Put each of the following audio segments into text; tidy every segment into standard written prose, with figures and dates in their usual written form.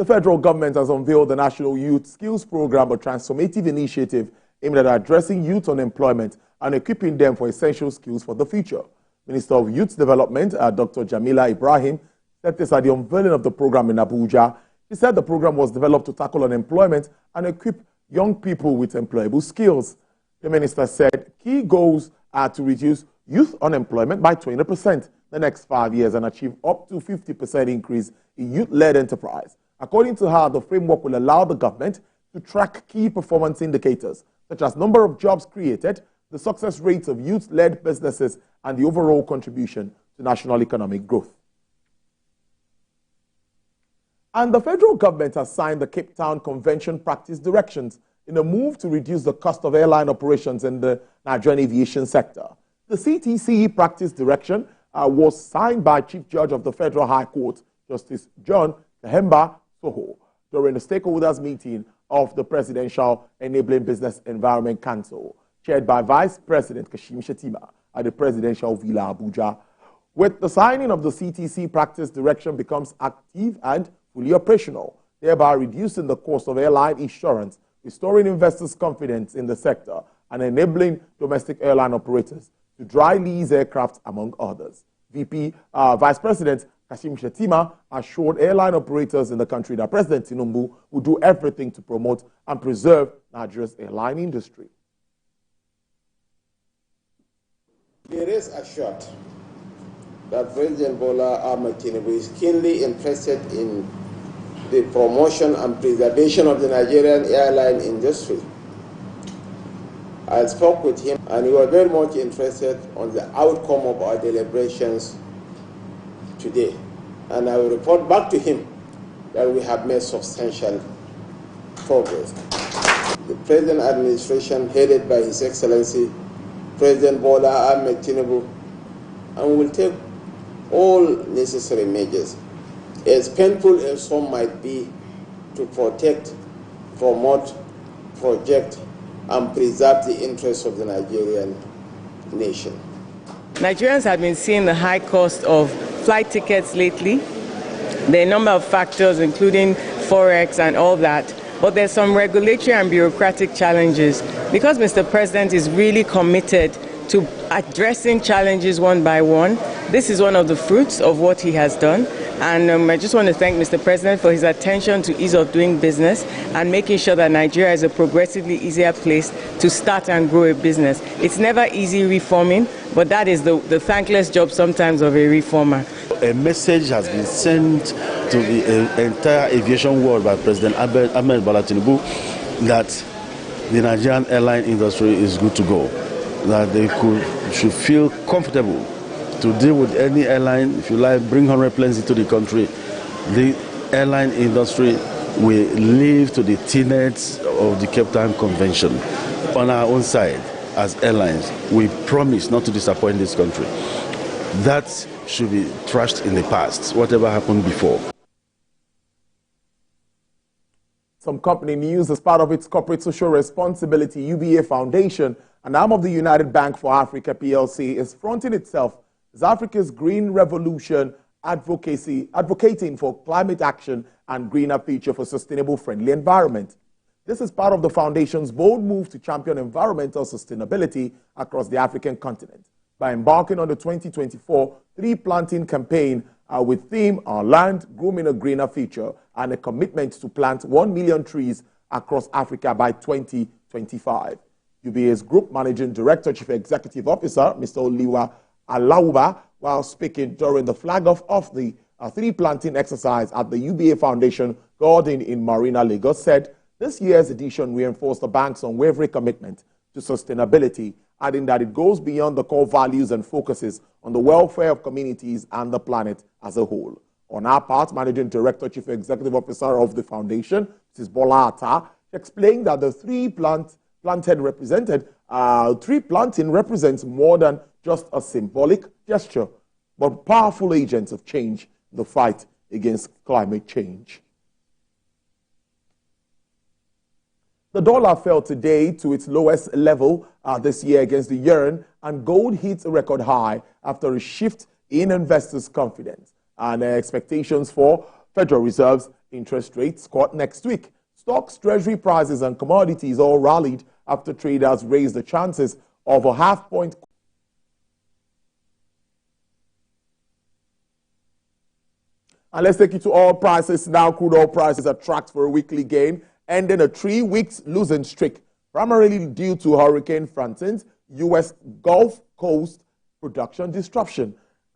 The federal government has unveiled the National Youth Skills Program, a transformative initiative aimed at addressing youth unemployment and equipping them for essential skills for the future. Minister of Youth Development, Dr. Jamila Ibrahim, said this at the unveiling of the program in Abuja. She said the program was developed to tackle unemployment and equip young people with employable skills. The minister said key goals are to reduce youth unemployment by 20% the next 5 years and achieve up to 50% increase in youth-led enterprise. According to her, the framework will allow the government to track key performance indicators, such as number of jobs created, the success rates of youth-led businesses, and the overall contribution to national economic growth. And the federal government has signed the Cape Town Convention Practice Directions in a move to reduce the cost of airline operations in the Nigerian aviation sector. The CTC Practice Direction was signed by Chief Judge of the Federal High Court, Justice John Kahemba Soho, during the stakeholders meeting of the Presidential Enabling Business Environment Council, chaired by Vice President Kashim Shettima at the Presidential Villa Abuja. With the signing of the CTC Practice Direction becomes active and fully operational, thereby reducing the cost of airline insurance, restoring investors' confidence in the sector, and enabling domestic airline operators to dry lease aircraft, among others. Vice President Kashim Shettima assured airline operators in the country that President Tinubu will do everything to promote and preserve Nigeria's airline industry. It is assured that President Bola Ahmed Tinubu is keenly interested in the promotion and preservation of the Nigerian airline industry. I spoke with him and he was very much interested on the outcome of our deliberations today. And I will report back to him that we have made substantial progress. The present administration, headed by His Excellency President Bola Ahmed Tinubu, and will take all necessary measures, as painful as some might be, to protect, promote, project, and preserve the interests of the Nigerian nation. Nigerians have been seeing the high cost of flight tickets lately. There are a number of factors, including forex and all that. But there's some regulatory and bureaucratic challenges. Because Mr. President is really committed to addressing challenges one by one, this is one of the fruits of what he has done. And I just want to thank Mr. President for his attention to ease of doing business and making sure that Nigeria is a progressively easier place to start and grow a business. It's never easy reforming, but that is the thankless job sometimes of a reformer. A message has been sent to the entire aviation world by President Ahmed Bola Tinubu that the Nigerian airline industry is good to go, that they should feel comfortable to deal with any airline. If you like, bring 100 planes into the country. The airline industry will live to the tenets of the Cape Town Convention. On our own side, as airlines, we promise not to disappoint this country. That should be trashed in the past, whatever happened before. Some company news: as part of its corporate social responsibility, UBA Foundation, an arm of the United Bank for Africa PLC, is fronting itself as Africa's green revolution advocating for climate action and greener future for sustainable, friendly environment. This is part of the foundation's bold move to champion environmental sustainability across the African continent by embarking on the 2024 tree planting campaign with theme Our Land, Grooming a Greener Future, and a commitment to plant 1 million trees across Africa by 2025. UBA's Group Managing Director, Chief Executive Officer, Mr. Oliwa Alauba, while speaking during the flag-off of the tree planting exercise at the UBA Foundation Garden in Marina, Lagos, said this year's edition reinforced the bank's unwavering commitment to sustainability, adding that it goes beyond the core values and focuses on the welfare of communities and the planet as a whole. On our part, Managing Director, Chief Executive Officer of the Foundation, Mrs. Bola Atta, explained that the tree planting represents more than just a symbolic gesture, but powerful agents of change in the fight against climate change. The dollar fell today to its lowest level this year against the yuan, and gold hit a record high after a shift in investors' confidence and expectations for Federal Reserve's interest rates cut next week. Stocks, treasury prices, and commodities all rallied after traders raised the chances of a half-point. And let's take you to oil prices now. Crude oil prices are tracked for a weekly gain, ending a 3-week losing streak, primarily due to Hurricane Francine's U.S. Gulf Coast production disruption.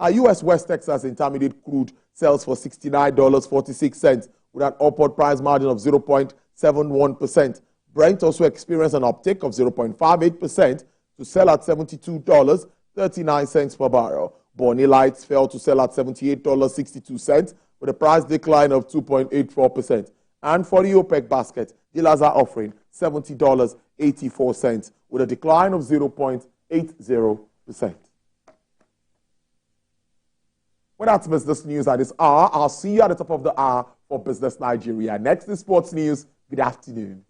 U.S. West Texas Intermediate crude sells for $69.46 with an upward price margin of 0.71%. Brent also experienced an uptick of 0.58% to sell at $72.39 per barrel. Bonny Lights fell to sell at $78.62 with a price decline of 2.84%. And for the OPEC basket, dealers are offering $70.84 with a decline of 0.80%. Well, that's business news at this hour. I'll see you at the top of the hour for Business Nigeria. Next is sports news. Good afternoon.